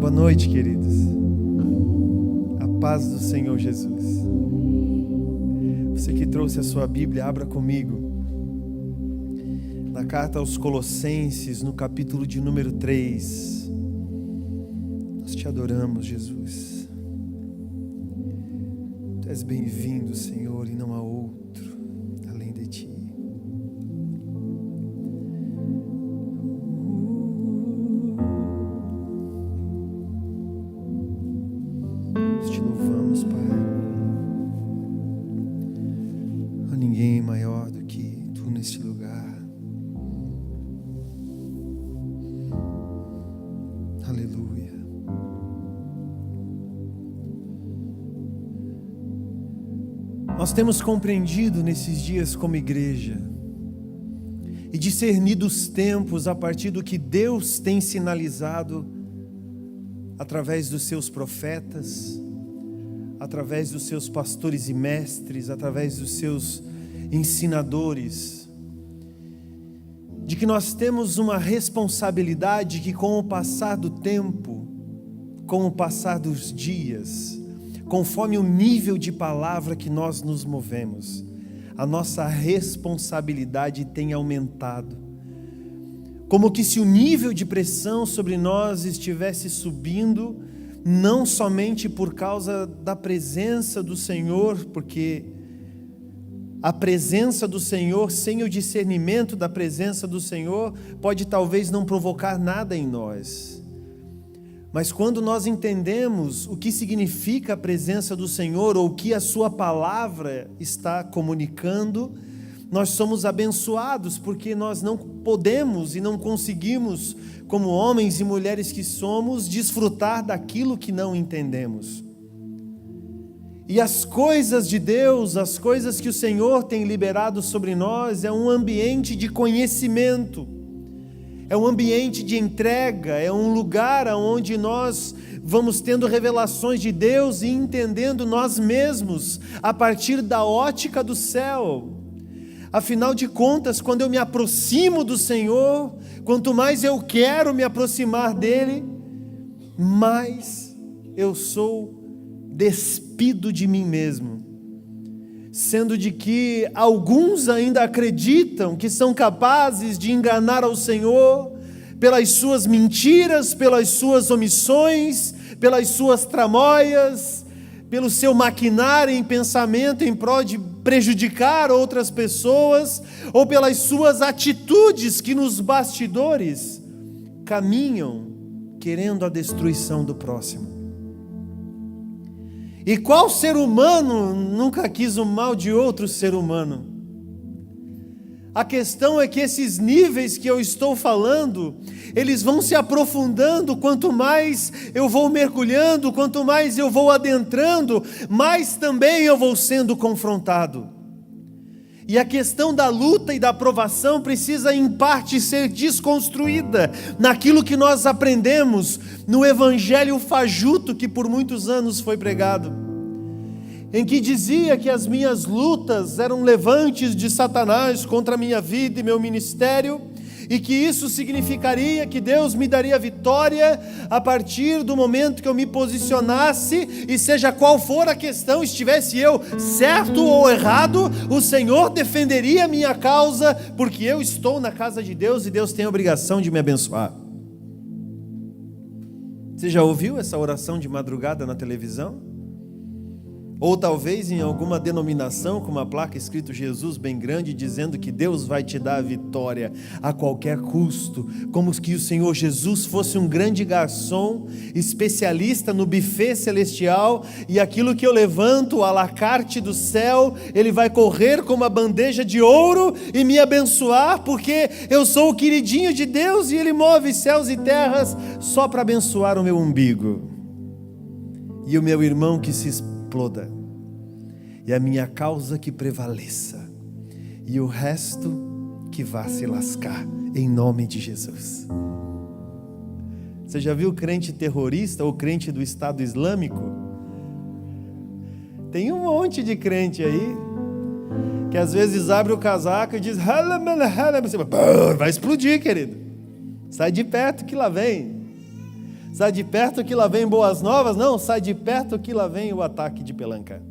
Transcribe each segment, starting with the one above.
Boa noite, queridos. A paz do Senhor Jesus. Você que trouxe a sua Bíblia, abra comigo na carta aos Colossenses, no capítulo de número 3. Nós te adoramos, Jesus. Tu és bem-vindo, Senhor, e não há outro além de ti. Nós te louvamos, Pai. Não há ninguém maior do que tu neste lugar. Aleluia. Nós temos compreendido nesses dias como igreja e discernido os tempos a partir do que Deus tem sinalizado através dos seus profetas, através dos seus pastores e mestres, através dos seus ensinadores, de que nós temos uma responsabilidade que com o passar do tempo, com o passar dos dias, conforme o nível de palavra que nós nos movemos, a nossa responsabilidade tem aumentado. Como que se o nível de pressão sobre nós estivesse subindo, não somente por causa da presença do Senhor, porque a presença do Senhor, sem o discernimento da presença do Senhor, pode talvez não provocar nada em nós. Mas quando nós entendemos o que significa a presença do Senhor, ou o que a sua palavra está comunicando, nós somos abençoados, porque nós não podemos e não conseguimos, como homens e mulheres que somos, desfrutar daquilo que não entendemos. E as coisas de Deus, as coisas que o Senhor tem liberado sobre nós, é um ambiente de conhecimento, é um ambiente de entrega, é um lugar onde nós vamos tendo revelações de Deus e entendendo nós mesmos a partir da ótica do céu. Afinal de contas, quando eu me aproximo do Senhor, quanto mais eu quero me aproximar dEle, mais eu sou despido de mim mesmo. Sendo de que alguns ainda acreditam que são capazes de enganar ao Senhor pelas suas mentiras, pelas suas omissões, pelas suas tramóias, pelo seu maquinar em pensamento em prol de prejudicar outras pessoas, ou pelas suas atitudes que nos bastidores caminham querendo a destruição do próximo. E qual ser humano nunca quis o mal de outro ser humano? A questão é que esses níveis que eu estou falando, eles vão se aprofundando, quanto mais eu vou mergulhando, quanto mais eu vou adentrando, mais também eu vou sendo confrontado. E a questão da luta e da provação precisa em parte ser desconstruída naquilo que nós aprendemos no evangelho fajuto que por muitos anos foi pregado, em que dizia que as minhas lutas eram levantes de Satanás contra a minha vida e meu ministério, e que isso significaria que Deus me daria vitória a partir do momento que eu me posicionasse, e seja qual for a questão, estivesse eu certo ou errado, o Senhor defenderia a minha causa, porque eu estou na casa de Deus e Deus tem a obrigação de me abençoar. Você já ouviu essa oração de madrugada na televisão? Ou talvez em alguma denominação com uma placa escrito Jesus bem grande, dizendo que Deus vai te dar a vitória a qualquer custo, como que o Senhor Jesus fosse um grande garçom, especialista no buffet celestial, e aquilo que eu levanto à la carte do céu, Ele vai correr com uma bandeja de ouro e me abençoar, porque eu sou o queridinho de Deus e Ele move céus e terras só para abençoar o meu umbigo e o meu irmão que se exploda, e a minha causa que prevaleça, e o resto que vá se lascar, em nome de Jesus. Você já viu crente terrorista ou crente do Estado Islâmico? Tem um monte de crente aí que às vezes abre o casaco e diz vai explodir, querido, sai de perto que lá vem. Sai de perto que lá vem boas novas. Não, sai de perto que lá vem o ataque de pelanca.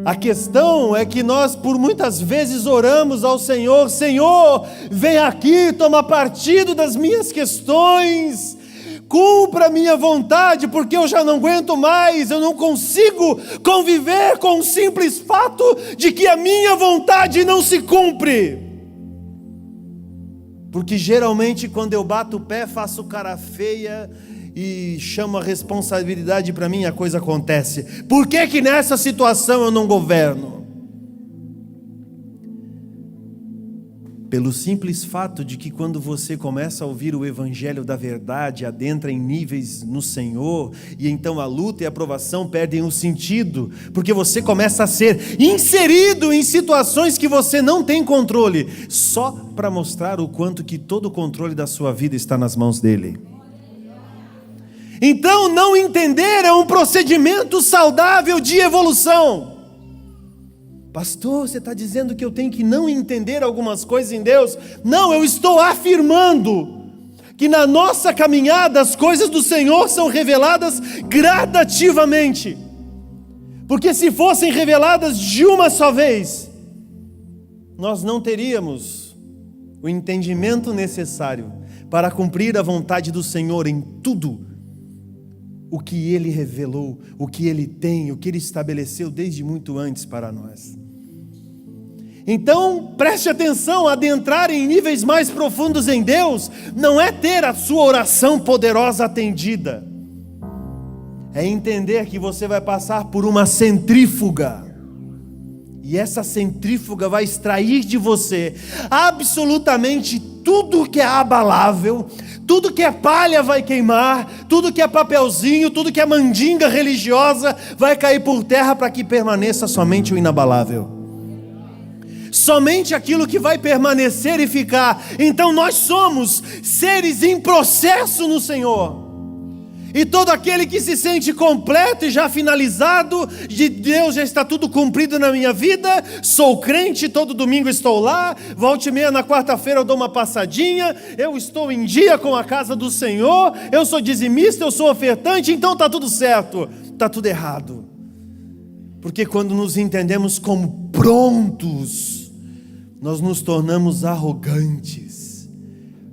A questão é que nós por muitas vezes oramos ao Senhor: Senhor, vem aqui, toma partido das minhas questões, cumpra a minha vontade, porque eu já não aguento mais, eu não consigo conviver com o simples fato de que a minha vontade não se cumpre. Porque geralmente quando eu bato o pé, faço cara feia e chamo a responsabilidade para mim, a coisa acontece. Por que que nessa situação eu não governo? Pelo simples fato de que quando você começa a ouvir o evangelho da verdade, adentra em níveis no Senhor, e então a luta e a provação perdem o sentido, porque você começa a ser inserido em situações que você não tem controle, só para mostrar o quanto que todo o controle da sua vida está nas mãos dele. Então não entender é um procedimento saudável de evolução. Pastor, você está dizendo que eu tenho que não entender algumas coisas em Deus? Não, eu estou afirmando que na nossa caminhada as coisas do Senhor são reveladas gradativamente. Porque se fossem reveladas de uma só vez, nós não teríamos o entendimento necessário para cumprir a vontade do Senhor em tudo o que Ele revelou, o que Ele tem, o que Ele estabeleceu desde muito antes para nós. Então, preste atenção: adentrar em níveis mais profundos em Deus não é ter a sua oração poderosa atendida, é entender que você vai passar por uma centrífuga, e essa centrífuga vai extrair de você absolutamente tudo que é abalável, tudo que é palha vai queimar, tudo que é papelzinho, tudo que é mandinga religiosa vai cair por terra para que permaneça somente o inabalável. Somente aquilo que vai permanecer e ficar. Então nós somos seres em processo no Senhor. E todo aquele que se sente completo e já finalizado, de Deus já está tudo cumprido na minha vida, sou crente, todo domingo estou lá, volta e meia na quarta-feira eu dou uma passadinha, eu estou em dia com a casa do Senhor, eu sou dizimista, eu sou ofertante, então está tudo certo. Está tudo errado. Porque quando nos entendemos como prontos, nós nos tornamos arrogantes.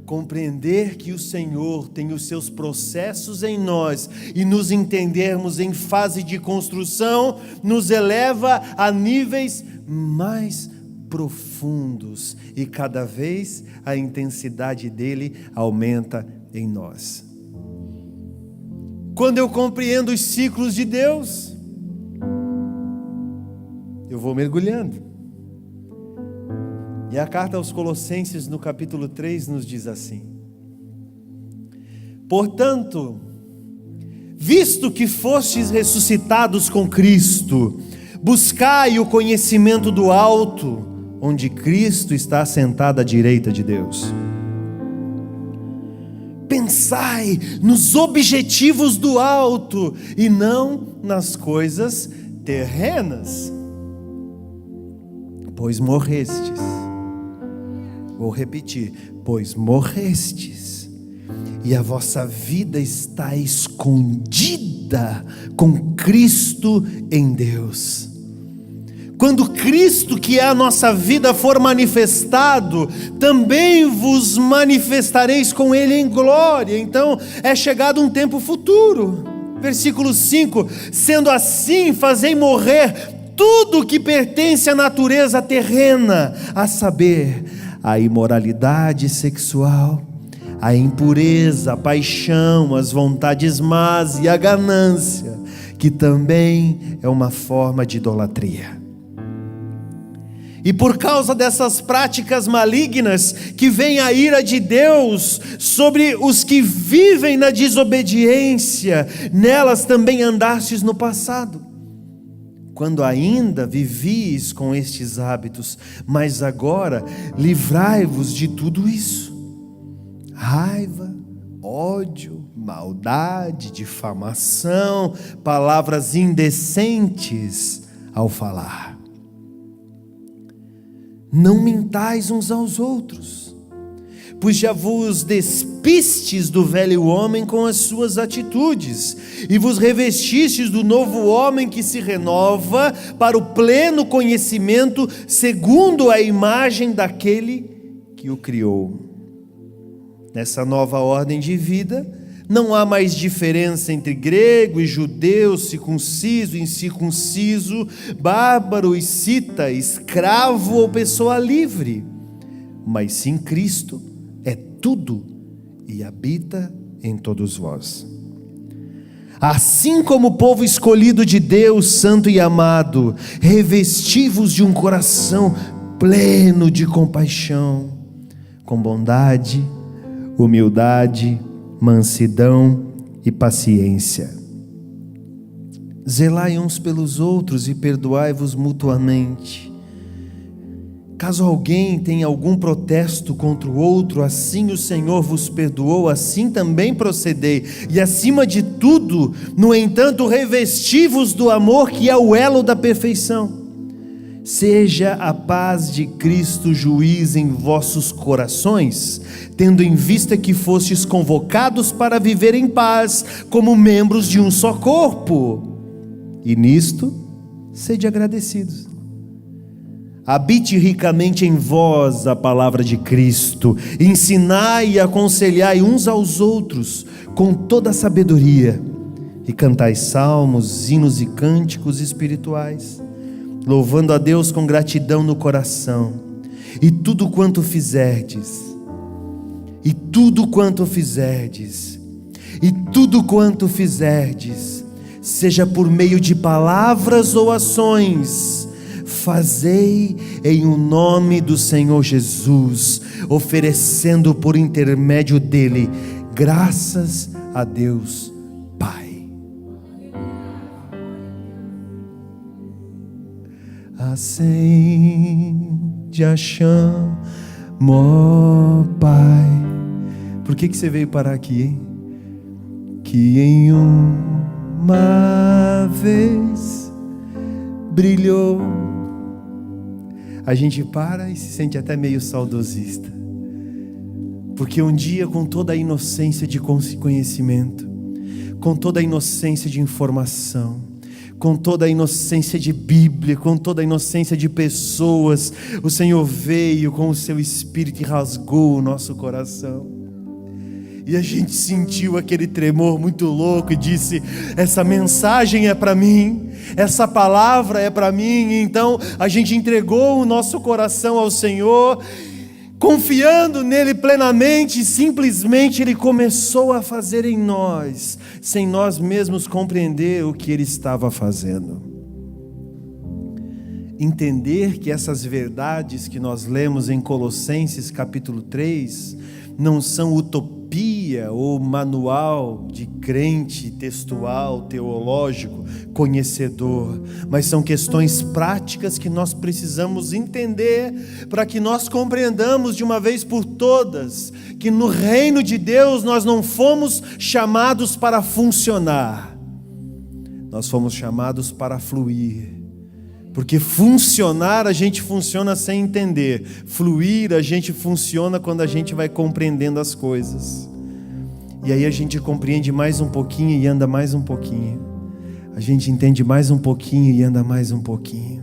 Compreender que o Senhor tem os seus processos em nós e nos entendermos em fase de construção, nos eleva a níveis mais profundos e cada vez a intensidade dele aumenta em nós. Quando eu compreendo os ciclos de Deus, eu vou mergulhando. E a carta aos Colossenses, no capítulo 3, nos diz assim: portanto, visto que fostes ressuscitados com Cristo, buscai o conhecimento do alto, onde Cristo está assentado à direita de Deus. Pensai nos objetivos do alto e não nas coisas terrenas, pois morrestes. Vou repetir: pois morrestes, e a vossa vida está escondida com Cristo em Deus. Quando Cristo, que é a nossa vida, for manifestado, também vos manifestareis com Ele em glória. Então é chegado um tempo futuro. Versículo 5: sendo assim, fazei morrer tudo que pertence à natureza terrena, a saber, a imoralidade sexual, a impureza, a paixão, as vontades más e a ganância, que também é uma forma de idolatria. E por causa dessas práticas malignas, que vem a ira de Deus sobre os que vivem na desobediência, nelas também andastes no passado, quando ainda vivis com estes hábitos, mas agora livrai-vos de tudo isso: raiva, ódio, maldade, difamação, palavras indecentes ao falar. Não mintais uns aos outros, pois já vos despi despistes do velho homem com as suas atitudes, e vos revestistes do novo homem que se renova para o pleno conhecimento, segundo a imagem daquele que o criou. Nessa nova ordem de vida, não há mais diferença entre grego e judeu, circunciso e incircunciso, bárbaro e cita, escravo ou pessoa livre, mas sim Cristo é tudo e habita em todos vós. Assim como o povo escolhido de Deus, santo e amado, revesti-vos de um coração pleno de compaixão, com bondade, humildade, mansidão e paciência. Zelai uns pelos outros e perdoai-vos mutuamente. Caso alguém tenha algum protesto contra o outro, assim o Senhor vos perdoou, assim também procedei. E acima de tudo, no entanto, revesti-vos do amor, que é o elo da perfeição. Seja a paz de Cristo juiz em vossos corações, tendo em vista que fostes convocados para viver em paz, como membros de um só corpo. E nisto, sede agradecidos. Habite ricamente em vós a palavra de Cristo, ensinai e aconselhai uns aos outros com toda a sabedoria, e cantai salmos, hinos e cânticos espirituais, louvando a Deus com gratidão no coração. E tudo quanto fizerdes, seja por meio de palavras ou ações, fazei em o nome do Senhor Jesus, oferecendo por intermédio dele graças a Deus Pai. Acende a chama, ó Pai. Por que você veio parar aqui, hein? Que em uma vez brilhou. A gente para e se sente até meio saudosista, porque um dia, com toda a inocência de conhecimento, com toda a inocência de informação, com toda a inocência de Bíblia, com toda a inocência de pessoas, o Senhor veio com o seu Espírito e rasgou o nosso coração. E a gente sentiu aquele tremor muito louco e disse: essa mensagem é para mim, essa palavra é para mim. Então a gente entregou o nosso coração ao Senhor, confiando nele plenamente, e simplesmente Ele começou a fazer em nós, sem nós mesmos compreender o que Ele estava fazendo. Entender que essas verdades que nós lemos em Colossenses capítulo 3 não são utopia ou manual de crente textual, teológico, conhecedor, mas são questões práticas que nós precisamos entender para que nós compreendamos de uma vez por todas que no reino de Deus nós não fomos chamados para funcionar, nós fomos chamados para fluir. Porque funcionar, a gente funciona sem entender. Fluir, a gente funciona quando a gente vai compreendendo as coisas. E aí a gente compreende mais um pouquinho e anda mais um pouquinho. A gente entende mais um pouquinho e anda mais um pouquinho.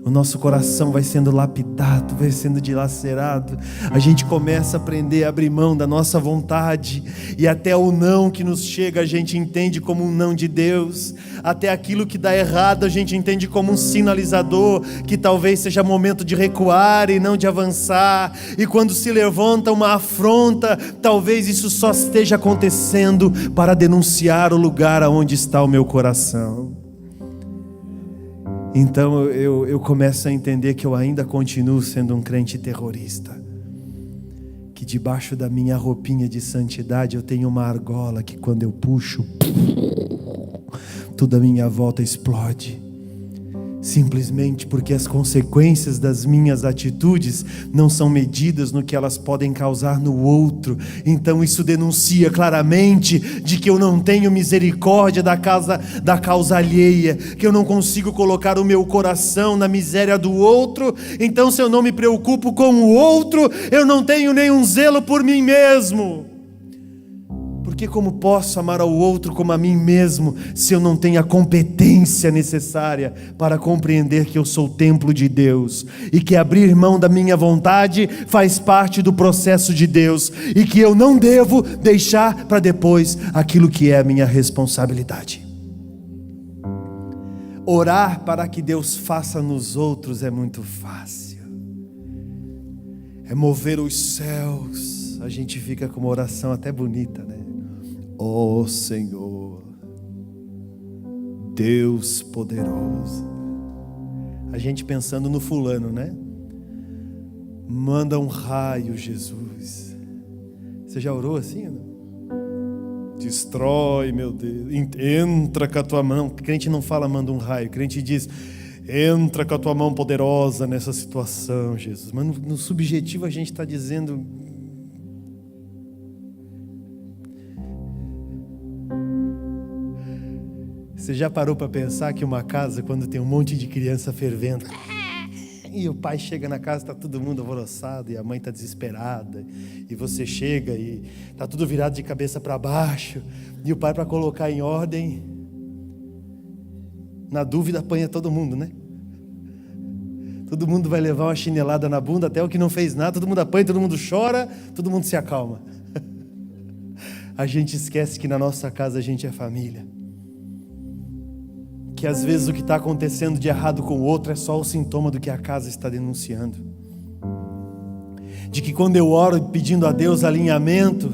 O nosso coração vai sendo lapidado, vai sendo dilacerado. A gente começa a aprender a abrir mão da nossa vontade. E até o não que nos chega a gente entende como um não de Deus. Até aquilo que dá errado a gente entende como um sinalizador, que talvez seja momento de recuar e não de avançar. E quando se levanta uma afronta, talvez isso só esteja acontecendo para denunciar o lugar onde está o meu coração. Então eu começo a entender que eu ainda continuo sendo um crente terrorista, que debaixo da minha roupinha de santidade eu tenho uma argola que quando eu puxo, tudo à minha volta explode, simplesmente porque as consequências das minhas atitudes não são medidas no que elas podem causar no outro. Então isso denuncia claramente de que eu não tenho misericórdia da causa alheia, que eu não consigo colocar o meu coração na miséria do outro. Então, se eu não me preocupo com o outro, eu não tenho nenhum zelo por mim mesmo. Porque como posso amar ao outro como a mim mesmo, se eu não tenho a competência necessária para compreender que eu sou o templo de Deus, e que abrir mão da minha vontade faz parte do processo de Deus, e que eu não devo deixar para depois aquilo que é a minha responsabilidade. Orar para que Deus faça nos outros é muito fácil. É mover os céus. A gente fica com uma oração até bonita, né? Ó Senhor, Deus poderoso. A gente pensando no fulano, né? Manda um raio, Jesus. Você já orou assim, né? Destrói, meu Deus. Entra com a tua mão. O crente não fala manda um raio. O crente diz: entra com a tua mão poderosa nessa situação, Jesus. Mas no subjetivo a gente está dizendo: você já parou para pensar que uma casa, quando tem um monte de criança fervendo, e o pai chega na casa, está todo mundo alvoroçado, e a mãe está desesperada, e você chega e está tudo virado de cabeça para baixo, e o pai, para colocar em ordem, na dúvida apanha todo mundo, né? Todo mundo vai levar uma chinelada na bunda, até o que não fez nada, todo mundo apanha, todo mundo chora, todo mundo se acalma. A gente esquece que na nossa casa a gente é família. Que às vezes o que está acontecendo de errado com o outro é só o sintoma do que a casa está denunciando. De que quando eu oro pedindo a Deus alinhamento,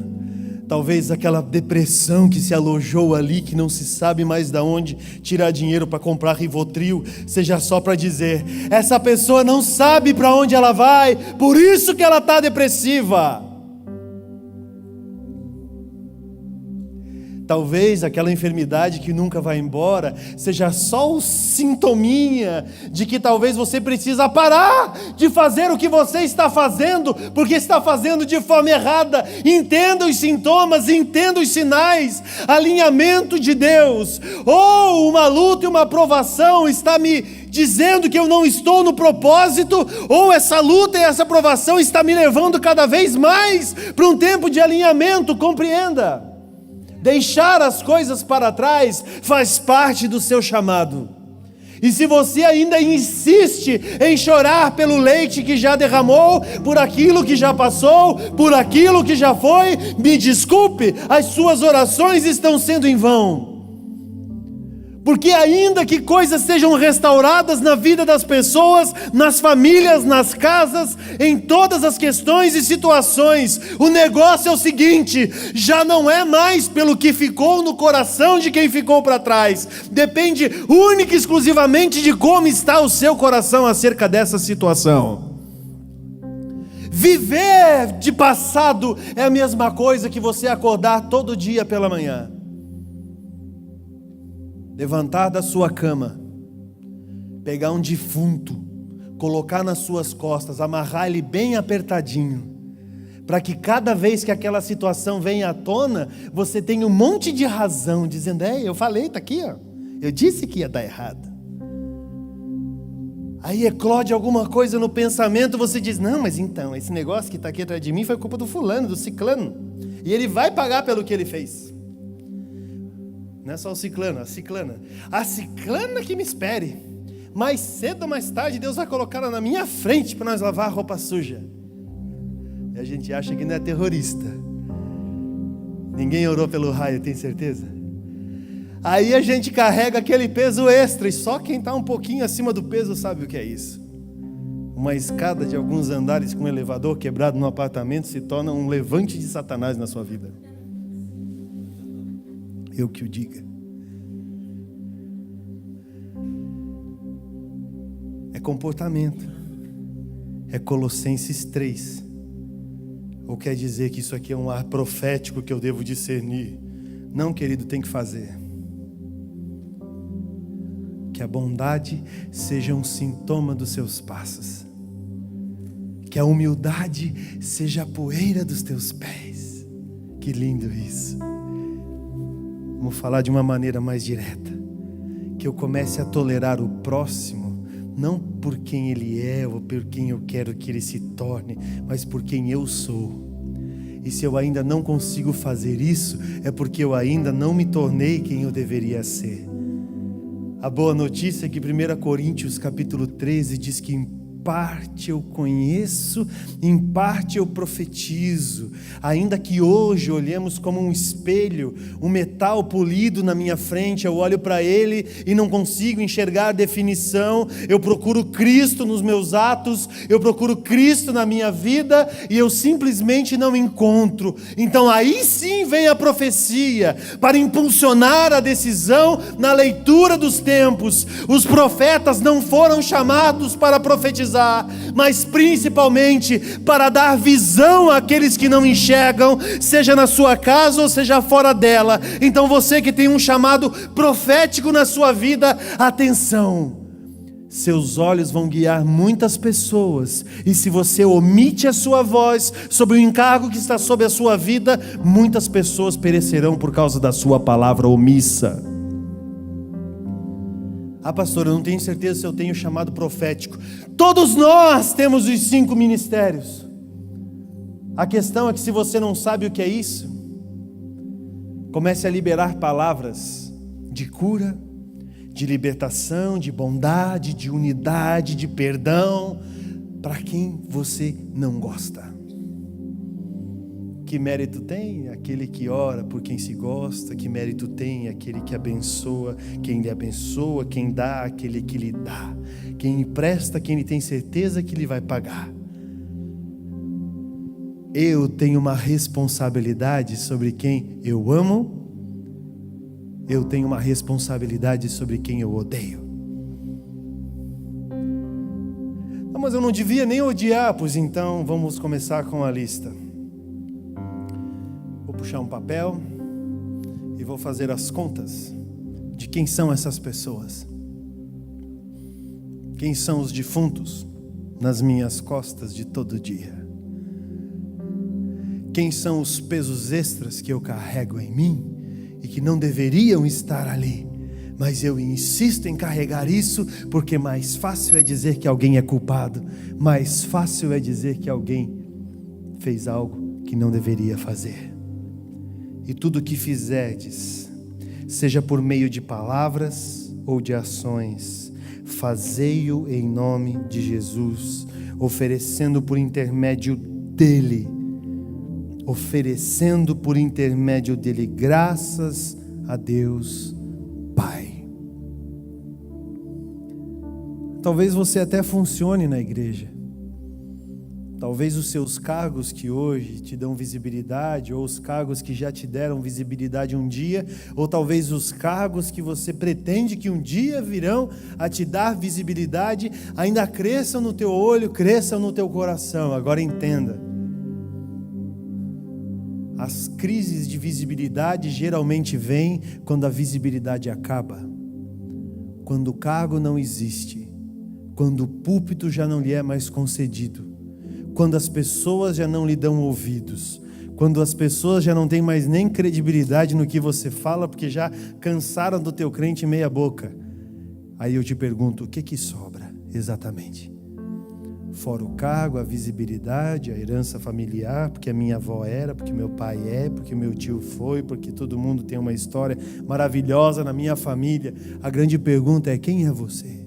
talvez aquela depressão que se alojou ali, que não se sabe mais de onde tirar dinheiro para comprar Rivotril, seja só para dizer: essa pessoa não sabe para onde ela vai, por isso que ela está depressiva. Talvez aquela enfermidade que nunca vai embora seja só o sintominha de que talvez você precisa parar de fazer o que você está fazendo, porque está fazendo de forma errada. Entenda os sintomas, entenda os sinais. Alinhamento de Deus. Ou uma luta e uma provação está me dizendo que eu não estou no propósito, ou essa luta e essa provação está me levando cada vez mais para um tempo de alinhamento. Compreenda. Deixar as coisas para trás faz parte do seu chamado. E se você ainda insiste em chorar pelo leite que já derramou, por aquilo que já passou, por aquilo que já foi, me desculpe, as suas orações estão sendo em vão. Porque ainda que coisas sejam restauradas na vida das pessoas, nas famílias, nas casas, em todas as questões e situações, o negócio é o seguinte: já não é mais pelo que ficou no coração de quem ficou para trás. Depende única e exclusivamente de como está o seu coração acerca dessa situação. Viver de passado é a mesma coisa que você acordar todo dia pela manhã, levantar da sua cama, pegar um defunto, colocar nas suas costas, amarrar ele bem apertadinho, para que cada vez que aquela situação venha à tona, você tenha um monte de razão, dizendo: eu falei, está aqui, ó, eu disse que ia dar errado. Aí eclode alguma coisa no pensamento, você diz: não, mas então, esse negócio que está aqui atrás de mim foi culpa do fulano, do ciclano, e ele vai pagar pelo que ele fez. Não é só o ciclano, a ciclana. A ciclana que me espere. Mais cedo ou mais tarde, Deus vai colocar ela na minha frente para nós lavar a roupa suja. E a gente acha que não é terrorista. Ninguém orou pelo raio, tem certeza? Aí a gente carrega aquele peso extra, e só quem está um pouquinho acima do peso sabe o que é isso. Uma escada de alguns andares com um elevador quebrado no apartamento se torna um levante de Satanás na sua vida. Eu que o diga. É comportamento. É Colossenses 3. Ou quer dizer que isso aqui é um ar profético que eu devo discernir? Não, querido, tem que fazer. Que a bondade seja um sintoma dos seus passos. Que a humildade seja a poeira dos teus pés. Que lindo isso. Vamos falar de uma maneira mais direta. Que eu comece a tolerar o próximo, não por quem ele é ou por quem eu quero que ele se torne, mas por quem eu sou. E se eu ainda não consigo fazer isso, é porque eu ainda não me tornei quem eu deveria ser. A boa notícia é que 1 Coríntios capítulo 13 diz que em parte eu conheço, em parte eu profetizo. Ainda que hoje olhemos como um espelho, um metal polido na minha frente, eu olho para ele e não consigo enxergar definição. Eu procuro Cristo nos meus atos, eu procuro Cristo na minha vida e eu simplesmente não encontro. Então aí sim vem a profecia para impulsionar a decisão na leitura dos tempos. Os profetas não foram chamados para profetizar, mas principalmente para dar visão àqueles que não enxergam, seja na sua casa ou seja fora dela. Então você que tem um chamado profético na sua vida, atenção, seus olhos vão guiar muitas pessoas, e se você omite a sua voz sobre o encargo que está sobre a sua vida, muitas pessoas perecerão por causa da sua palavra omissa. Ah, pastor, eu não tenho certeza se eu tenho chamado profético. Todos nós temos os 5 ministérios. A questão é que se você não sabe o que é isso, comece a liberar palavras de cura, de libertação, de bondade, de unidade, de perdão, para quem você não gosta. Que mérito tem aquele que ora por quem se gosta? Que mérito tem aquele que abençoa quem lhe abençoa? Quem dá aquele que lhe dá? Quem empresta quem lhe tem certeza que lhe vai pagar? Eu tenho uma responsabilidade sobre quem eu amo. Eu tenho uma responsabilidade sobre quem eu odeio. Não, mas eu não devia nem odiar. Pois então vamos começar com a lista. Vou puxar um papel e vou fazer as contas de quem são essas pessoas. Quem são os defuntos nas minhas costas de todo dia? Quem são os pesos extras que eu carrego em mim e que não deveriam estar ali, mas eu insisto em carregar isso porque mais fácil é dizer que alguém é culpado, mais fácil é dizer que alguém fez algo que não deveria fazer. E tudo que fizerdes, seja por meio de palavras ou de ações, fazei-o em nome de Jesus, oferecendo por intermédio dele, graças a Deus Pai. Talvez você até funcione na igreja. Talvez os seus cargos que hoje te dão visibilidade, ou os cargos que já te deram visibilidade um dia, ou talvez os cargos que você pretende que um dia virão a te dar visibilidade, ainda cresçam no teu olho, cresçam no teu coração. Agora entenda, as crises de visibilidade geralmente vêm quando a visibilidade acaba, quando o cargo não existe, quando o púlpito já não lhe é mais concedido, quando as pessoas já não lhe dão ouvidos, quando as pessoas já não têm mais nem credibilidade no que você fala, porque já cansaram do teu crente meia boca. Aí eu te pergunto, o que sobra exatamente? Fora o cargo, a visibilidade, a herança familiar, porque a minha avó era, porque meu pai é, porque meu tio foi, porque todo mundo tem uma história maravilhosa na minha família. A grande pergunta é, quem é você?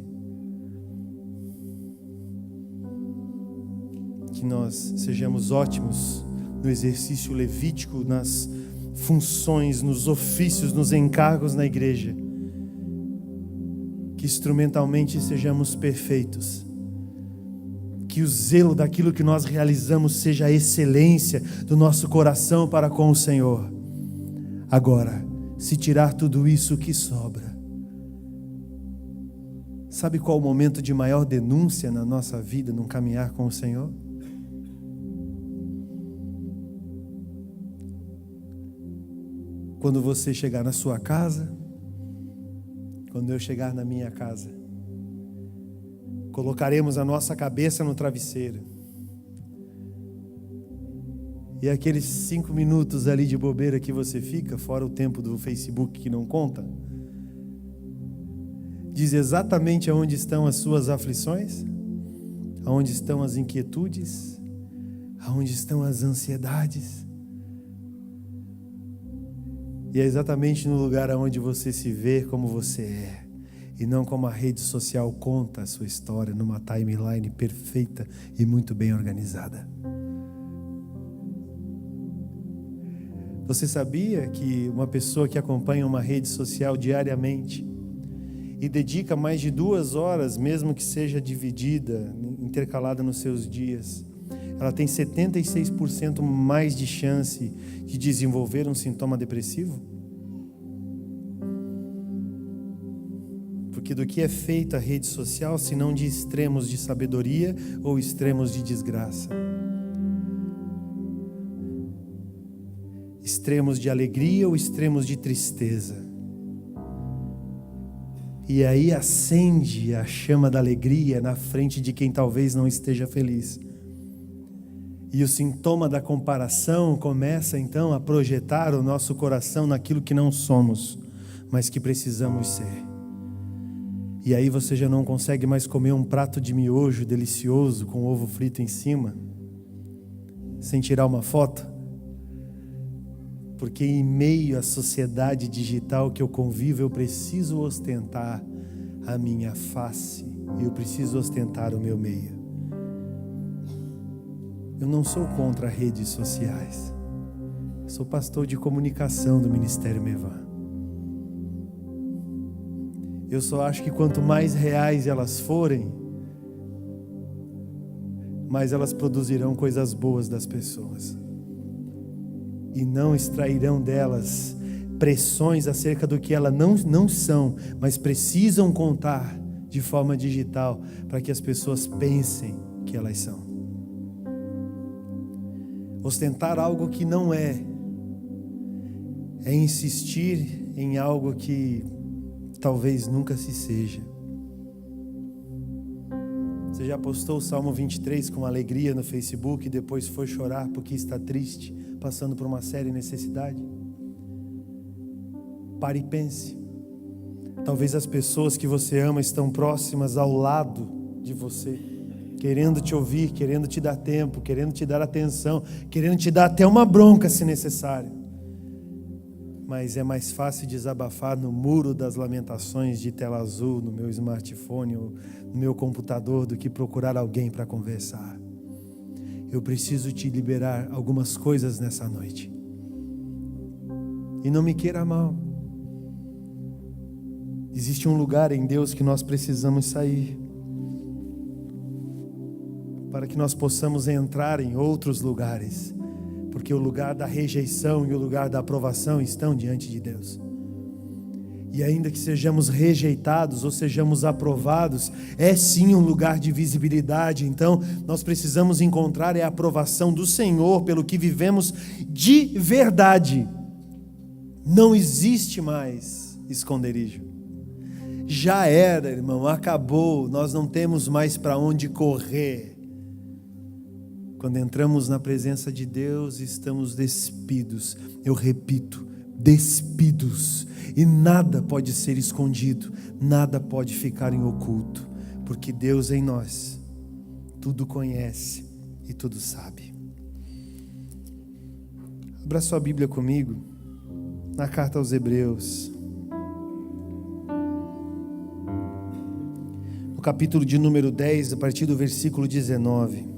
Que nós sejamos ótimos no exercício levítico, nas funções, nos ofícios, nos encargos na igreja. Que instrumentalmente sejamos perfeitos. Que o zelo daquilo que nós realizamos seja a excelência do nosso coração para com o Senhor. Agora, se tirar tudo isso, o que sobra? Sabe qual o momento de maior denúncia na nossa vida, num caminhar com o Senhor? Quando você chegar na sua casa, quando eu chegar na minha casa, colocaremos a nossa cabeça no travesseiro. E aqueles 5 minutos ali de bobeira que você fica, fora o tempo do Facebook que não conta, diz exatamente aonde estão as suas aflições, aonde estão as inquietudes, aonde estão as ansiedades, E é exatamente no lugar onde você se vê como você é, e não como a rede social conta a sua história numa timeline perfeita e muito bem organizada. Você sabia que uma pessoa que acompanha uma rede social diariamente e dedica mais de 2 horas, mesmo que seja dividida, intercalada nos seus dias, ela tem 76% mais de chance de desenvolver um sintoma depressivo? Porque do que é feita a rede social, se não de extremos de sabedoria ou extremos de desgraça? Extremos de alegria ou extremos de tristeza? E aí acende a chama da alegria na frente de quem talvez não esteja feliz. E o sintoma da comparação começa então a projetar o nosso coração naquilo que não somos, mas que precisamos ser. E aí você já não consegue mais comer um prato de miojo delicioso com ovo frito em cima, sem tirar uma foto. Porque em meio à sociedade digital que eu convivo, eu preciso ostentar a minha face, eu preciso ostentar o meu meio. Eu não sou contra redes sociais. Eu sou pastor de comunicação do Ministério Mevan. Eu só acho que quanto mais reais elas forem, mais elas produzirão coisas boas das pessoas. E não extrairão delas pressões acerca do que elas não são, mas precisam contar de forma digital para que as pessoas pensem que elas são. Ostentar algo que não é insistir em algo que talvez nunca se seja. Você já postou o Salmo 23 com alegria no Facebook e depois foi chorar porque está triste, passando por uma séria necessidade? Pare e pense. Talvez as pessoas que você ama estão próximas ao lado de você, querendo te ouvir, querendo te dar tempo, querendo te dar atenção, querendo te dar até uma bronca se necessário. Mas é mais fácil desabafar no muro das lamentações de tela azul, no meu smartphone ou no meu computador, do que procurar alguém para conversar. Eu preciso te liberar algumas coisas nessa noite. E não me queira mal. Existe um lugar em Deus que nós precisamos sair, para que nós possamos entrar em outros lugares, porque o lugar da rejeição e o lugar da aprovação estão diante de Deus. E ainda que sejamos rejeitados ou sejamos aprovados, é sim um lugar de visibilidade. Então nós precisamos encontrar a aprovação do Senhor pelo que vivemos de verdade. Não existe mais esconderijo. Já era, irmão, acabou. Nós não temos mais para onde correr. Quando entramos na presença de Deus, estamos despidos. Eu repito, despidos. E nada pode ser escondido, nada pode ficar em oculto, porque Deus em nós tudo conhece e tudo sabe. Abra sua Bíblia comigo, na carta aos Hebreus, no capítulo de número 10, a partir do versículo 19.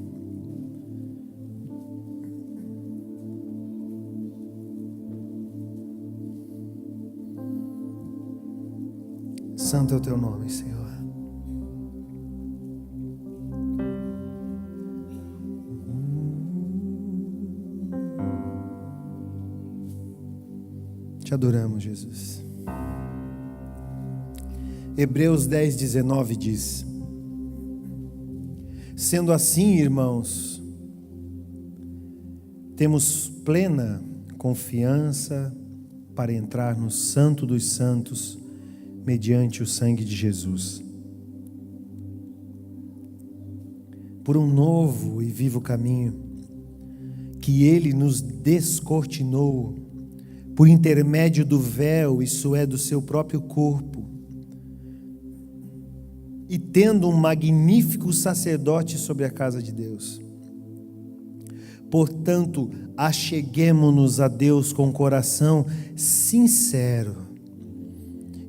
Santo é o teu nome, Senhor. Te adoramos, Jesus. Hebreus 10, 19 diz: sendo assim, irmãos, temos plena confiança para entrar no Santo dos Santos, mediante o sangue de Jesus, por um novo e vivo caminho, que Ele nos descortinou, por intermédio do véu, isso é, do seu próprio corpo, e tendo um magnífico sacerdote sobre a casa de Deus, Portanto, acheguemo-nos a Deus com coração sincero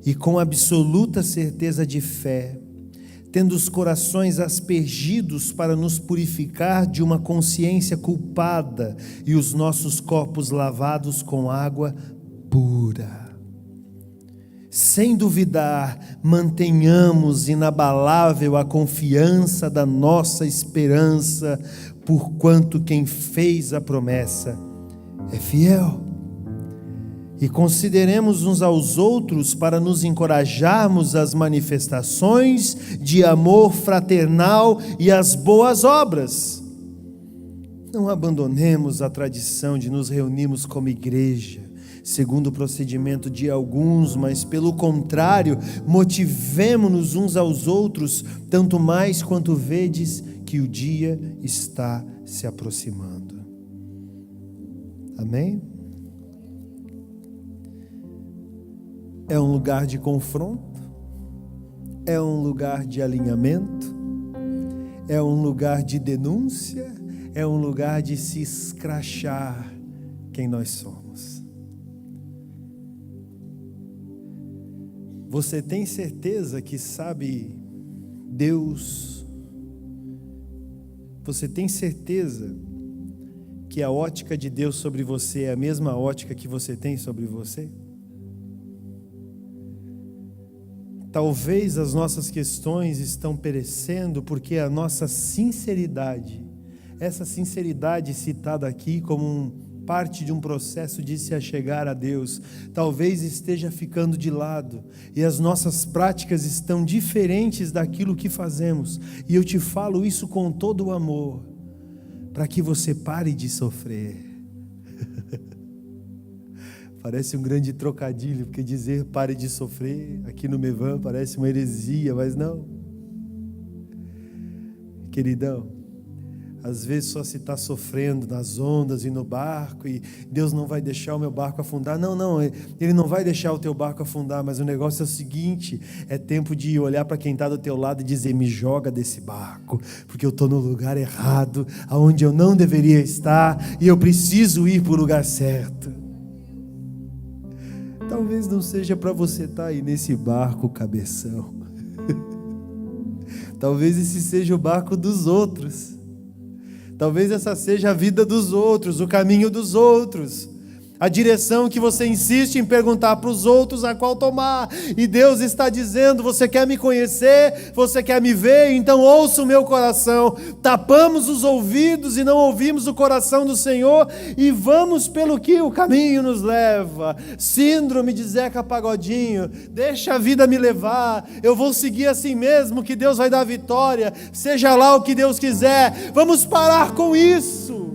e com absoluta certeza de fé, tendo os corações aspergidos para nos purificar de uma consciência culpada e os nossos corpos lavados com água pura. Sem duvidar, mantenhamos inabalável a confiança da nossa esperança, porquanto quem fez a promessa é fiel. E consideremos uns aos outros para nos encorajarmos às manifestações de amor fraternal e às boas obras. Não abandonemos a tradição de nos reunirmos como igreja, segundo o procedimento de alguns, mas pelo contrário, motivemo-nos uns aos outros, tanto mais quanto vedes que o dia está se aproximando. Amém? É um lugar de confronto, é um lugar de alinhamento, é um lugar de denúncia, é um lugar de se escrachar quem nós somos. Você tem certeza que sabe Deus? Você tem certeza que a ótica de Deus sobre você é a mesma ótica que você tem sobre você? Talvez as nossas questões estão perecendo porque a nossa sinceridade, essa sinceridade citada aqui como parte de um processo de se achegar a Deus, talvez esteja ficando de lado e as nossas práticas estão diferentes daquilo que fazemos. E eu te falo isso com todo o amor, para que você pare de sofrer. Parece um grande trocadilho, porque dizer pare de sofrer aqui no Mevan parece uma heresia, mas não. Queridão, às vezes só se está sofrendo nas ondas e no barco, e Deus não vai deixar o meu barco afundar. Não, Ele não vai deixar o teu barco afundar, mas o negócio é o seguinte, é tempo de olhar para quem está do teu lado e dizer, me joga desse barco, porque eu estou no lugar errado, aonde eu não deveria estar, e eu preciso ir para o lugar certo. Talvez não seja para você estar aí nesse barco cabeção. Talvez esse seja o barco dos outros. Talvez essa seja a vida dos outros, o caminho dos outros. A direção que você insiste em perguntar para os outros a qual tomar. E Deus está dizendo, você quer me conhecer? Você quer me ver? Então ouça o meu coração. Tapamos os ouvidos e não ouvimos o coração do Senhor e vamos pelo que o caminho nos leva. Síndrome de Zeca Pagodinho, deixa a vida me levar. Eu vou seguir assim mesmo, que Deus vai dar vitória. Seja lá o que Deus quiser. Vamos parar com isso.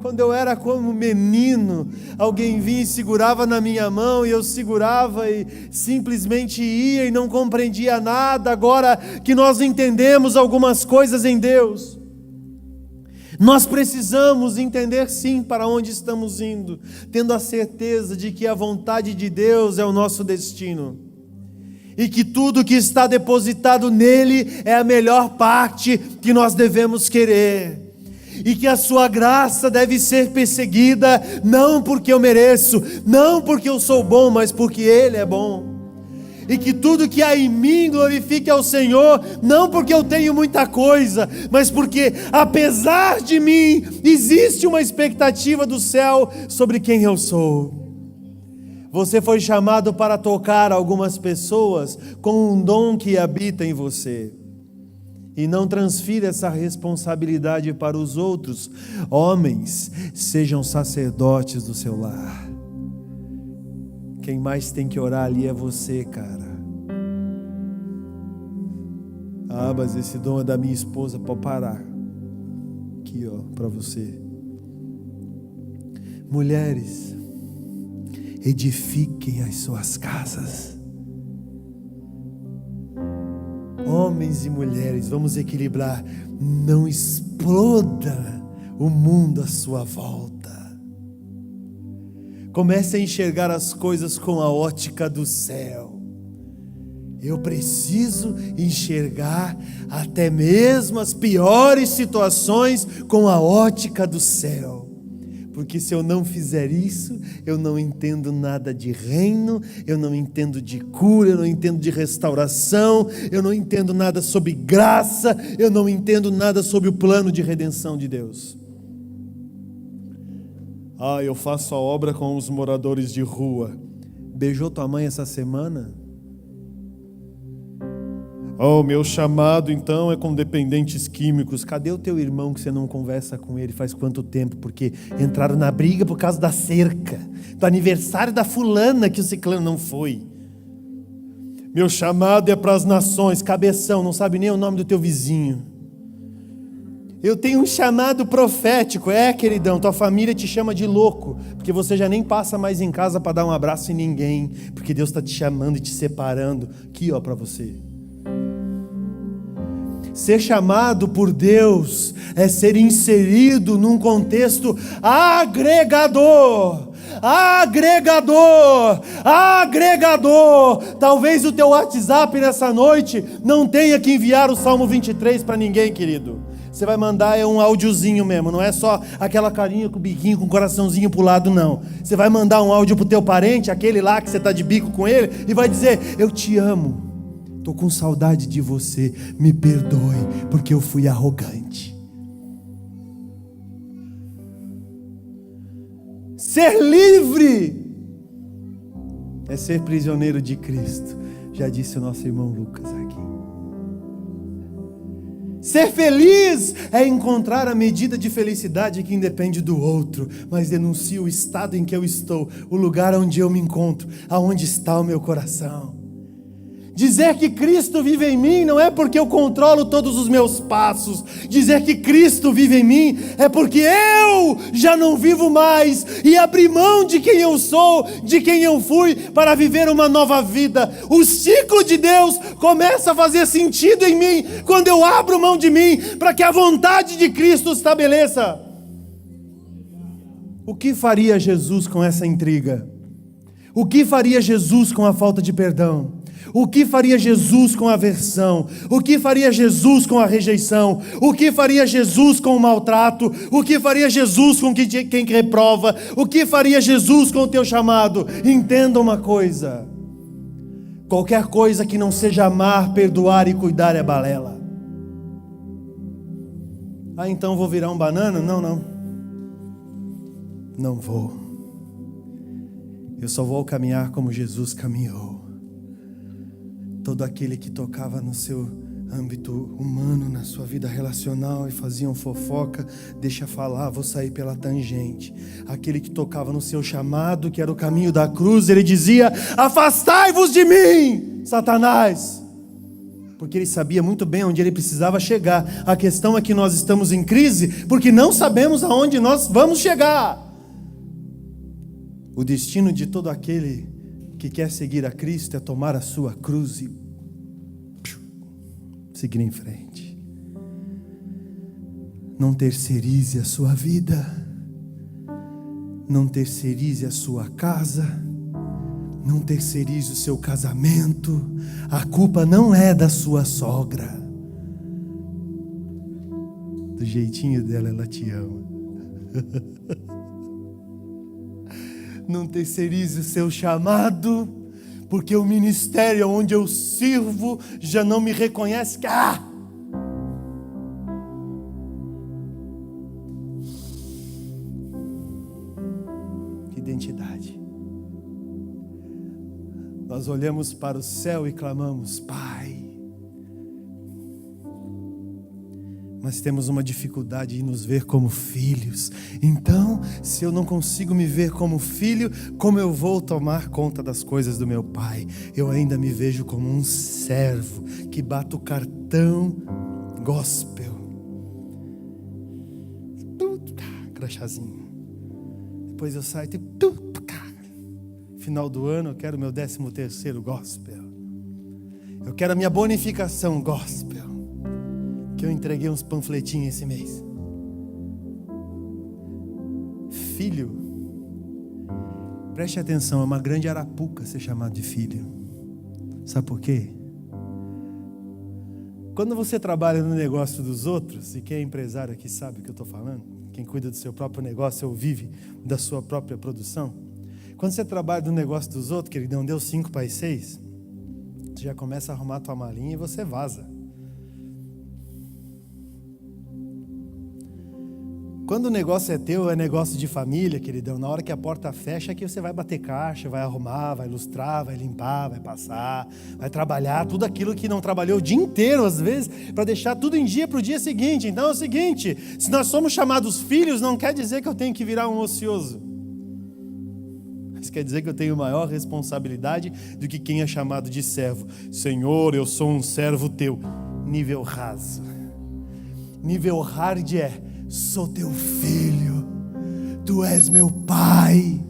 Quando eu era como menino, alguém vinha e segurava na minha mão, e eu segurava e simplesmente ia e não compreendia nada. Agora que nós entendemos algumas coisas em Deus, nós precisamos entender sim para onde estamos indo, tendo a certeza de que a vontade de Deus é o nosso destino. E que tudo que está depositado nele é a melhor parte que nós devemos querer. E que a sua graça deve ser perseguida, não porque eu mereço, não porque eu sou bom, mas porque Ele é bom. E que tudo que há em mim glorifique ao Senhor, não porque eu tenho muita coisa, mas porque apesar de mim, existe uma expectativa do céu sobre quem eu sou. Você foi chamado para tocar algumas pessoas com um dom que habita em você. E não transfira essa responsabilidade para os outros. Homens, sejam sacerdotes do seu lar. Quem mais tem que orar ali é você, cara. Ah, mas esse dom é da minha esposa, pode parar. Aqui, ó, para você. Mulheres, edifiquem as suas casas. Homens e mulheres, vamos equilibrar. Não exploda o mundo à sua volta. Comece a enxergar as coisas com a ótica do céu. Eu preciso enxergar até mesmo as piores situações com a ótica do céu. Porque se eu não fizer isso, eu não entendo nada de reino, eu não entendo de cura, eu não entendo de restauração, eu não entendo nada sobre graça, eu não entendo nada sobre o plano de redenção de Deus. Eu faço a obra com os moradores de rua. Beijou tua mãe essa semana? Meu chamado então é com dependentes químicos. Cadê o teu irmão que você não conversa com ele faz quanto tempo? Porque entraram na briga por causa da cerca, do aniversário da fulana que o ciclano não foi. Meu chamado é para as nações. Cabeção, não sabe nem o nome do teu vizinho. Eu tenho um chamado profético. Queridão, tua família te chama de louco, porque você já nem passa mais em casa para dar um abraço em ninguém, porque Deus está te chamando e te separando. Aqui para você. Ser chamado por Deus é ser inserido num contexto agregador. Talvez o teu WhatsApp nessa noite não tenha que enviar o Salmo 23 para ninguém, querido. Você vai mandar um áudiozinho mesmo, não é só aquela carinha com o biquinho, com o coraçãozinho pro lado, não. Você vai mandar um áudio pro teu parente, aquele lá que você tá de bico com ele, e vai dizer: eu te amo. Estou com saudade de você, me perdoe, porque eu fui arrogante. Ser livre é ser prisioneiro de Cristo, já disse o nosso irmão Lucas aqui. Ser feliz é encontrar a medida de felicidade que independe do outro, mas denuncia o estado em que eu estou, o lugar onde eu me encontro, aonde está o meu coração. Dizer que Cristo vive em mim não é porque eu controlo todos os meus passos. Dizer que Cristo vive em mim é porque eu já não vivo mais e abri mão de quem eu sou, de quem eu fui, para viver uma nova vida. O ciclo de Deus começa a fazer sentido em mim quando eu abro mão de mim para que a vontade de Cristo estabeleça. O que faria Jesus com essa intriga? O que faria Jesus com a falta de perdão? O que faria Jesus com a aversão? O que faria Jesus com a rejeição? O que faria Jesus com o maltrato? O que faria Jesus com quem reprova? O que faria Jesus com o teu chamado? Entenda uma coisa: qualquer coisa que não seja amar, perdoar e cuidar é balela. Então vou virar um banana? Não vou. Eu só vou caminhar como Jesus caminhou. Todo aquele que tocava no seu âmbito humano, na sua vida relacional e faziam fofoca, deixa falar, vou sair pela tangente. Aquele que tocava no seu chamado, que era o caminho da cruz, ele dizia: afastai-vos de mim, Satanás. Porque ele sabia muito bem onde ele precisava chegar. A questão é que nós estamos em crise porque não sabemos aonde nós vamos chegar. O destino de todo aquele que quer seguir a Cristo é tomar a sua cruz e seguir em frente. Não terceirize a sua vida, não terceirize a sua casa, não terceirize o seu casamento. A culpa não é da sua sogra. Do jeitinho dela, ela te ama. Não terceirize o seu chamado, porque o ministério onde eu sirvo já não me reconhece. Identidade. Nós olhamos para o céu e clamamos: Pai. Mas temos uma dificuldade em nos ver como filhos. Então, se eu não consigo me ver como filho, como eu vou tomar conta das coisas do meu pai? Eu ainda me vejo como um servo que bate o cartão gospel. Crachazinho. Depois eu saio final do ano eu quero meu 13º gospel. Eu quero a minha bonificação gospel, que eu entreguei uns panfletinhos esse mês. Filho, preste atenção, é uma grande arapuca ser chamado de filho. Sabe por quê? Quando você trabalha no negócio dos outros, e quem é empresário aqui sabe o que eu estou falando, quem cuida do seu próprio negócio ou vive da sua própria produção, quando você trabalha no negócio dos outros, queridão, deu 5 para as 6, você já começa a arrumar a tua malinha e você vaza. Quando o negócio é teu, é negócio de família, queridão, na hora que a porta fecha, aqui você vai bater caixa, vai arrumar, vai lustrar, vai limpar, vai passar, vai trabalhar, tudo aquilo que não trabalhou o dia inteiro, às vezes, para deixar tudo em dia para o dia seguinte. Então é o seguinte, se nós somos chamados filhos, não quer dizer que eu tenho que virar um ocioso. Isso quer dizer que eu tenho maior responsabilidade do que quem é chamado de servo. Senhor, eu sou um servo teu. Nível raso. Nível hard é: sou teu filho, tu és meu pai.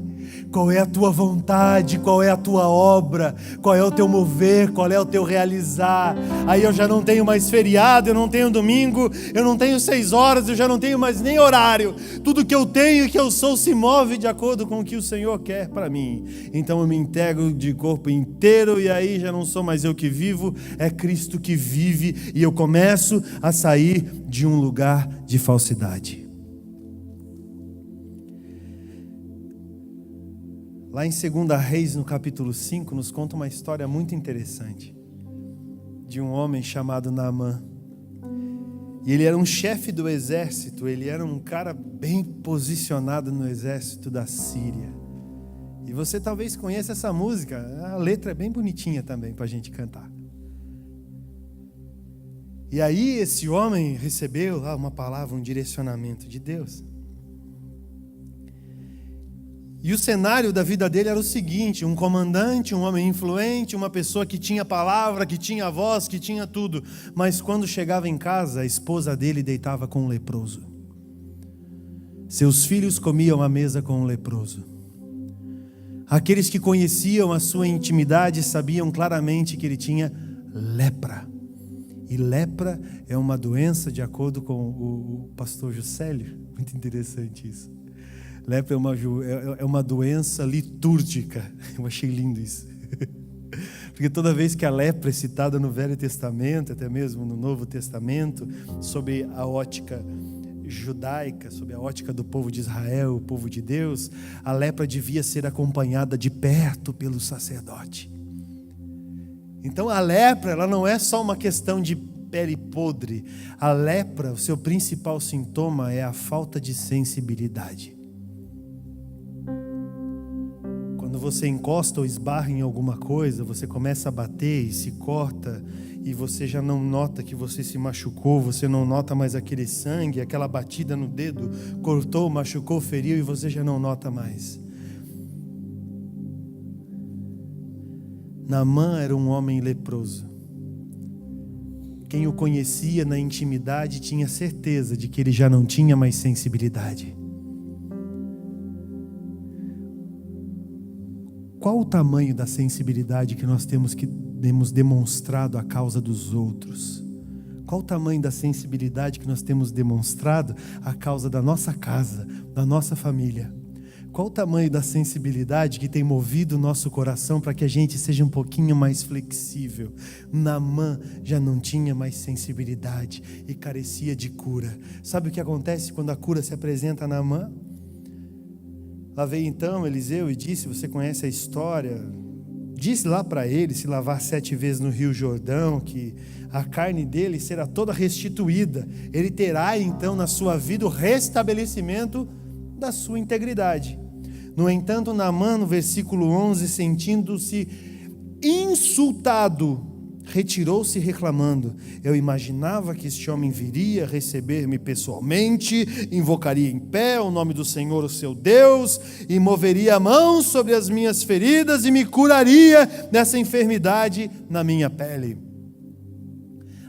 Qual é a tua vontade, qual é a tua obra, qual é o teu mover, qual é o teu realizar. Aí eu já não tenho mais feriado, eu não tenho domingo, eu não tenho 6 horas, eu já não tenho mais nem horário. Tudo que eu tenho e que eu sou se move de acordo com o que o Senhor quer para mim. Então eu me integro de corpo inteiro e aí já não sou mais eu que vivo, é Cristo que vive, e eu começo a sair de um lugar de falsidade. Lá em 2 Reis, no capítulo 5, nos conta uma história muito interessante de um homem chamado Naamã. E ele era um chefe do exército, ele era um cara bem posicionado no exército da Síria. E você talvez conheça essa música, a letra é bem bonitinha também para a gente cantar. E aí esse homem recebeu uma palavra, um direcionamento de Deus. E o cenário da vida dele era o seguinte: um comandante, um homem influente, uma pessoa que tinha palavra, que tinha voz, que tinha tudo. Mas quando chegava em casa, a esposa dele deitava com um leproso. Seus filhos comiam à mesa com um leproso. Aqueles que conheciam a sua intimidade sabiam claramente que ele tinha lepra. E lepra é uma doença, de acordo com o pastor Juscelio. Muito interessante isso. Lepra é uma doença litúrgica. Eu achei lindo isso. Porque toda vez que a lepra é citada no Velho Testamento, até mesmo no Novo Testamento, sob a ótica judaica, sob a ótica do povo de Israel, o povo de Deus, a lepra devia ser acompanhada de perto pelo sacerdote. Então a lepra, ela não é só uma questão de pele podre. A lepra, o seu principal sintoma é a falta de sensibilidade. Quando você encosta ou esbarra em alguma coisa, você começa a bater e se corta, e você já não nota que você se machucou, você não nota mais aquele sangue, aquela batida no dedo, cortou, machucou, feriu, e você já não nota mais. Naamã era um homem leproso. Quem o conhecia na intimidade tinha certeza de que ele já não tinha mais sensibilidade. Qual o tamanho da sensibilidade que nós temos demonstrado à causa dos outros? Qual o tamanho da sensibilidade que nós temos demonstrado à causa da nossa casa, da nossa família? Qual o tamanho da sensibilidade que tem movido o nosso coração para que a gente seja um pouquinho mais flexível? Naamã já não tinha mais sensibilidade e carecia de cura. Sabe o que acontece quando a cura se apresenta a Naamã? Lá veio então Eliseu e disse, você conhece a história, disse lá para ele se lavar 7 vezes no Rio Jordão, que a carne dele será toda restituída. Ele terá então na sua vida o restabelecimento da sua integridade. No entanto, Naamã, no versículo 11, sentindo-se insultado, retirou-se reclamando. Eu imaginava que este homem viria receber-me pessoalmente, invocaria em pé o nome do Senhor, o seu Deus, e moveria a mão sobre as minhas feridas e me curaria dessa enfermidade na minha pele.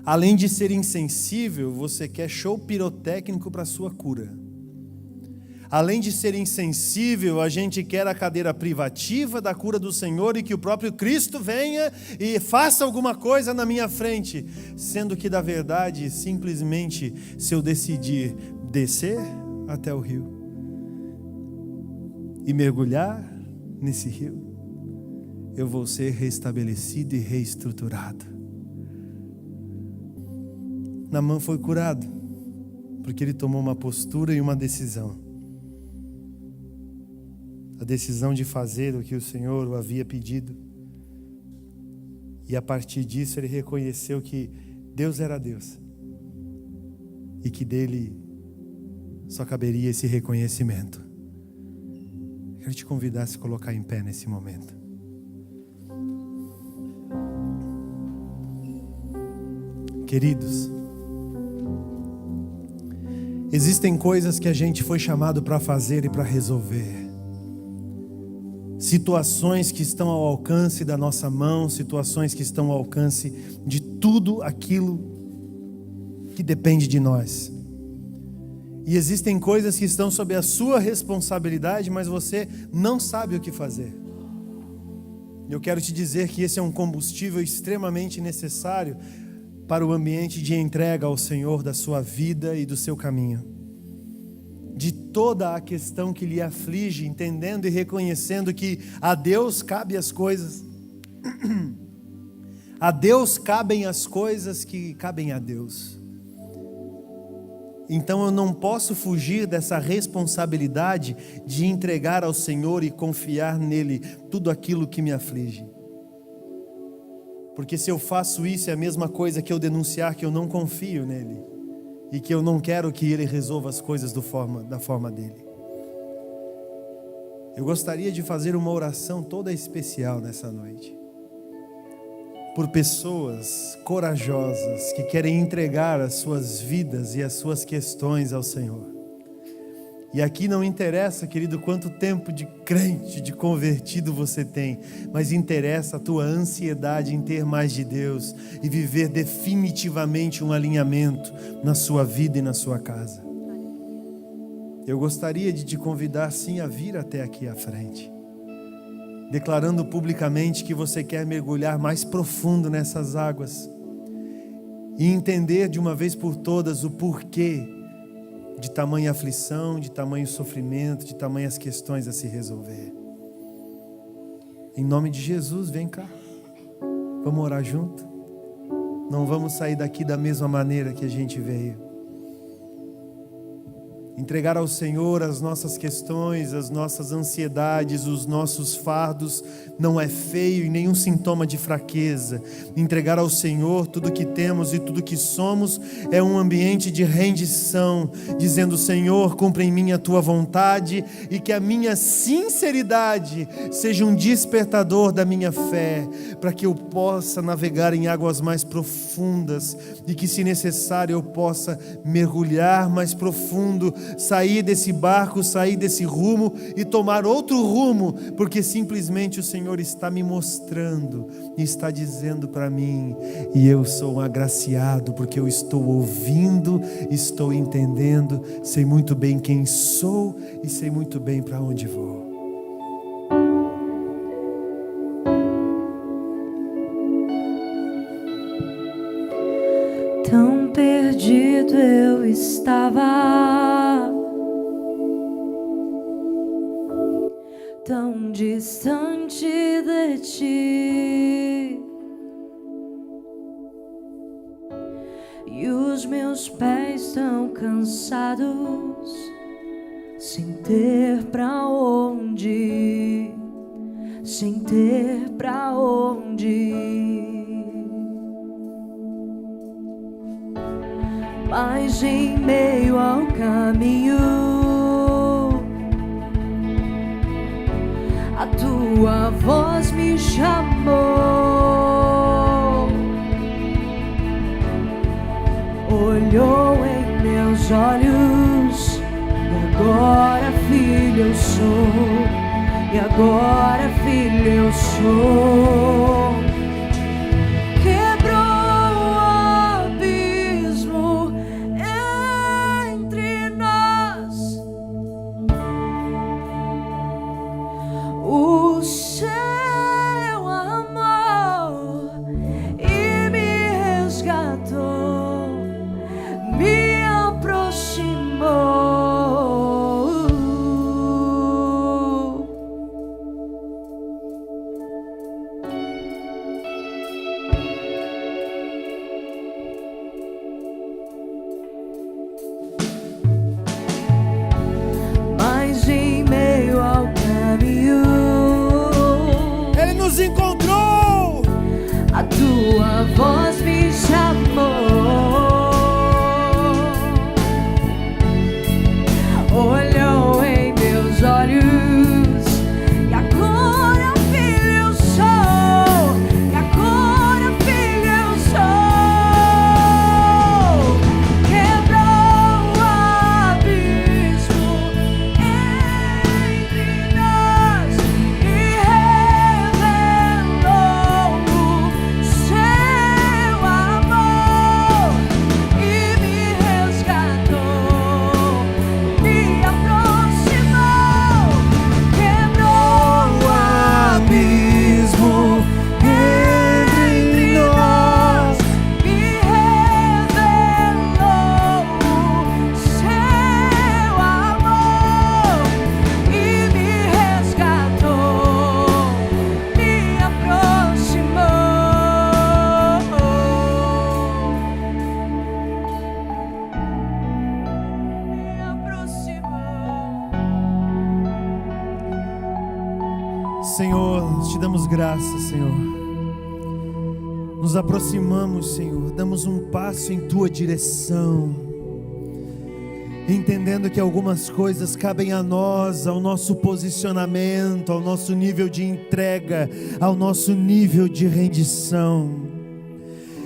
Além de ser insensível, você quer show pirotécnico para a sua cura. Além de ser insensível, a gente quer a cadeira privativa da cura do Senhor e que o próprio Cristo venha e faça alguma coisa na minha frente. Sendo que, da verdade, simplesmente, se eu decidir descer até o rio e mergulhar nesse rio, eu vou ser restabelecido e reestruturado. Naamã foi curado, porque ele tomou uma postura e uma decisão. A decisão de fazer o que o Senhor o havia pedido. E a partir disso ele reconheceu que Deus era Deus. E que dele só caberia esse reconhecimento. Quero te convidar a se colocar em pé nesse momento. Queridos, existem coisas que a gente foi chamado para fazer e para resolver. Situações que estão ao alcance da nossa mão, situações que estão ao alcance de tudo aquilo que depende de nós. E existem coisas que estão sob a sua responsabilidade, mas você não sabe o que fazer. Eu quero te dizer que esse é um combustível extremamente necessário para o ambiente de entrega ao Senhor da sua vida e do seu caminho. De toda a questão que lhe aflige, entendendo e reconhecendo que a Deus cabe as coisas. A Deus cabem as coisas que cabem a Deus. Então eu não posso fugir dessa responsabilidade de entregar ao Senhor e confiar nele tudo aquilo que me aflige. Porque se eu faço isso é a mesma coisa que eu denunciar que eu não confio nele e que eu não quero que ele resolva as coisas da forma dele. Eu gostaria de fazer uma oração toda especial nessa noite. Por pessoas corajosas que querem entregar as suas vidas e as suas questões ao Senhor. E aqui não interessa, querido, quanto tempo de crente, de convertido você tem, mas interessa a tua ansiedade em ter mais de Deus e viver definitivamente um alinhamento na sua vida e na sua casa. Eu gostaria de te convidar sim a vir até aqui à frente, declarando publicamente que você quer mergulhar mais profundo nessas águas e entender de uma vez por todas o porquê de tamanha aflição, de tamanho sofrimento, de tamanhas questões a se resolver. Em nome de Jesus, vem cá. Vamos orar junto? Não vamos sair daqui da mesma maneira que a gente veio. Entregar ao Senhor as nossas questões, as nossas ansiedades, os nossos fardos, não é feio e nenhum sintoma de fraqueza. Entregar ao Senhor tudo que temos e tudo que somos é um ambiente de rendição, dizendo: Senhor, cumpre em mim a tua vontade e que a minha sinceridade seja um despertador da minha fé, para que eu possa navegar em águas mais profundas e que, se necessário, eu possa mergulhar mais profundo, sair desse barco, sair desse rumo e tomar outro rumo, porque simplesmente o Senhor está me mostrando e está dizendo para mim, e eu sou um agraciado, porque eu estou ouvindo, estou entendendo, sei muito bem quem sou e sei muito bem para onde vou. Tão perdido eu estava, tão distante de ti, e os meus pés tão cansados, sem ter pra onde ir, sem ter pra onde ir. Mas em meio ao caminho, a tua voz me chamou, olhou em meus olhos, e agora, filho, eu sou, e agora, filho, eu sou. tua voz me chamou. Olhou em meus olhos, e agora filho eu sou, e agora filho eu sou. Quebrou o abismo entre nós e revelou o seu amor e me resgatou, me aproximou. Quebrou o abismo entre nós e revelou o seu amor e me resgatou, me aproximou. Me aproximou. Senhor, te damos graças, Senhor. Nos aproximamos, Senhor, damos um passo em tua direção, entendendo que algumas coisas cabem a nós, ao nosso posicionamento, ao nosso nível de entrega, ao nosso nível de rendição.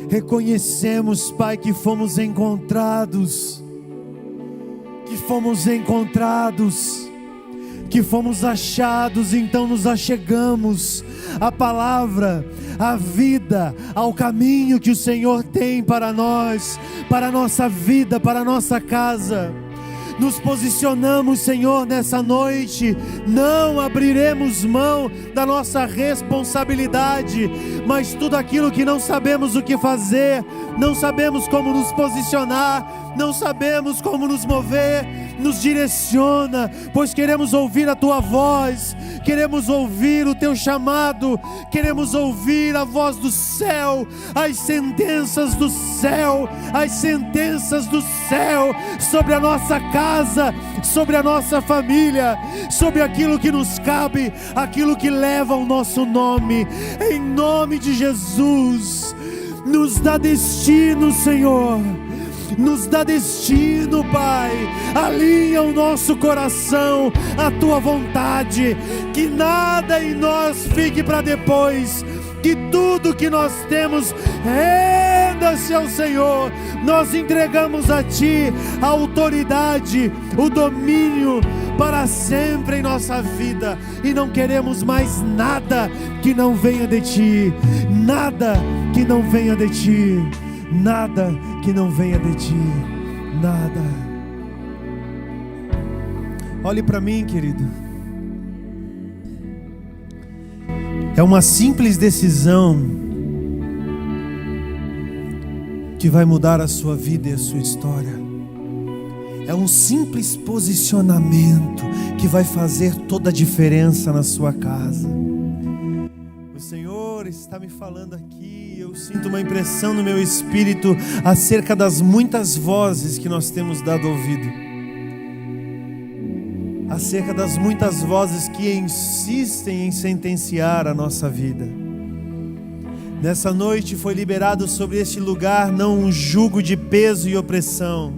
Reconhecemos, Pai, que fomos encontrados, que fomos achados, então nos achegamos à palavra, à vida, ao caminho que o Senhor tem para nós, para a nossa vida, para a nossa casa. Nos posicionamos, Senhor, nessa noite, não abriremos mão da nossa responsabilidade, mas tudo aquilo que não sabemos o que fazer, não sabemos como nos posicionar, não sabemos como nos mover, nos direciona, pois queremos ouvir a tua voz, queremos ouvir o teu chamado, queremos ouvir a voz do céu, as sentenças do céu, as sentenças do céu sobre a nossa casa, sobre a nossa família, sobre aquilo que nos cabe, aquilo que leva o nosso nome. Em nome de Jesus, nos dá destino, Senhor. Nos dá destino, Pai. Alinha o nosso coração à tua vontade, que nada em nós fique para depois, que tudo que nós temos renda-se ao Senhor. Nós entregamos a Ti a autoridade, o domínio para sempre em nossa vida, e não queremos mais nada que não venha de Ti, nada que não venha de Ti, nada que não venha de Ti, nada. Olhe para mim, querido. É uma simples decisão que vai mudar a sua vida e a sua história. É um simples posicionamento que vai fazer toda a diferença na sua casa. O Senhor está me falando aqui, eu sinto uma impressão no meu espírito acerca das muitas vozes que nós temos dado ouvido, acerca das muitas vozes que insistem em sentenciar a nossa vida. Nessa noite foi liberado sobre este lugar não um jugo de peso e opressão,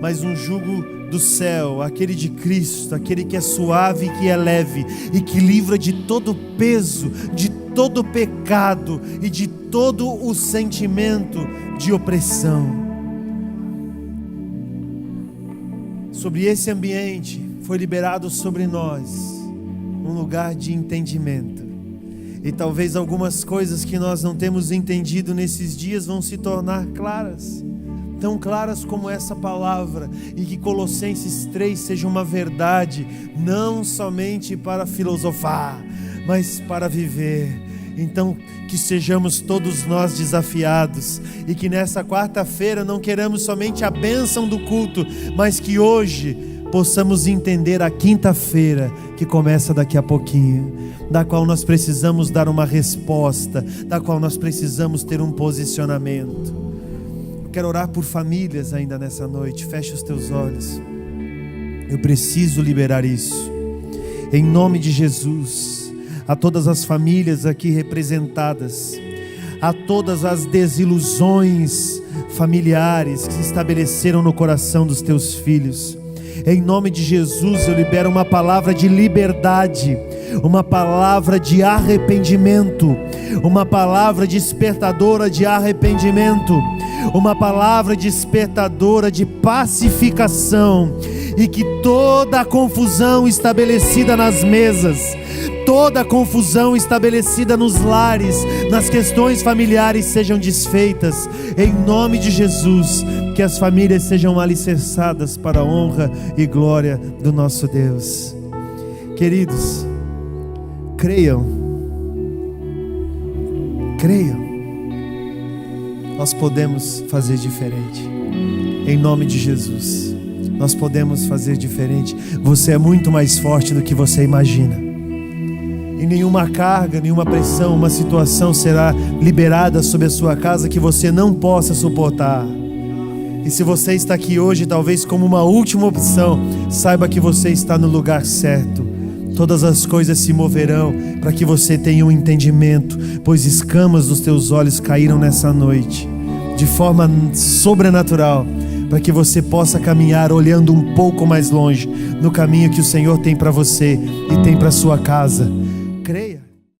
mas um jugo do céu, aquele de Cristo, aquele que é suave e que é leve, e que livra de todo peso, de todo pecado e de todo o sentimento de opressão. Sobre esse ambiente foi liberado sobre nós um lugar de entendimento, e talvez algumas coisas que nós não temos entendido nesses dias vão se tornar claras, tão claras como essa palavra, e que Colossenses 3 seja uma verdade, não somente para filosofar, mas para viver. Então que sejamos todos nós desafiados, e que nessa quarta-feira não queramos somente a bênção do culto, mas que hoje possamos entender a quinta-feira que começa daqui a pouquinho, da qual nós precisamos dar uma resposta, da qual nós precisamos ter um posicionamento. Eu quero orar por famílias ainda nessa noite. Fecha os teus olhos. Eu preciso liberar isso em nome de Jesus, a todas as famílias aqui representadas, a todas as desilusões familiares que se estabeleceram no coração dos teus filhos. Em nome de Jesus, eu libero uma palavra de liberdade, uma palavra de arrependimento, uma palavra despertadora de arrependimento, uma palavra despertadora de pacificação, e que toda a confusão estabelecida nas mesas, toda a confusão estabelecida nos lares, nas questões familiares sejam desfeitas, em nome de Jesus. Que as famílias sejam alicerçadas para a honra e glória do nosso Deus. Queridos, creiam, nós podemos fazer diferente, em nome de Jesus. Nós podemos fazer diferente. Você é muito mais forte do que você imagina, e nenhuma carga, nenhuma pressão, uma situação será liberada sobre a sua casa que você não possa suportar. E se você está aqui hoje, talvez como uma última opção, saiba que você está no lugar certo. Todas as coisas se moverão para que você tenha um entendimento, pois escamas dos teus olhos caíram nessa noite, de forma sobrenatural, para que você possa caminhar olhando um pouco mais longe, no caminho que o Senhor tem para você e tem para sua casa.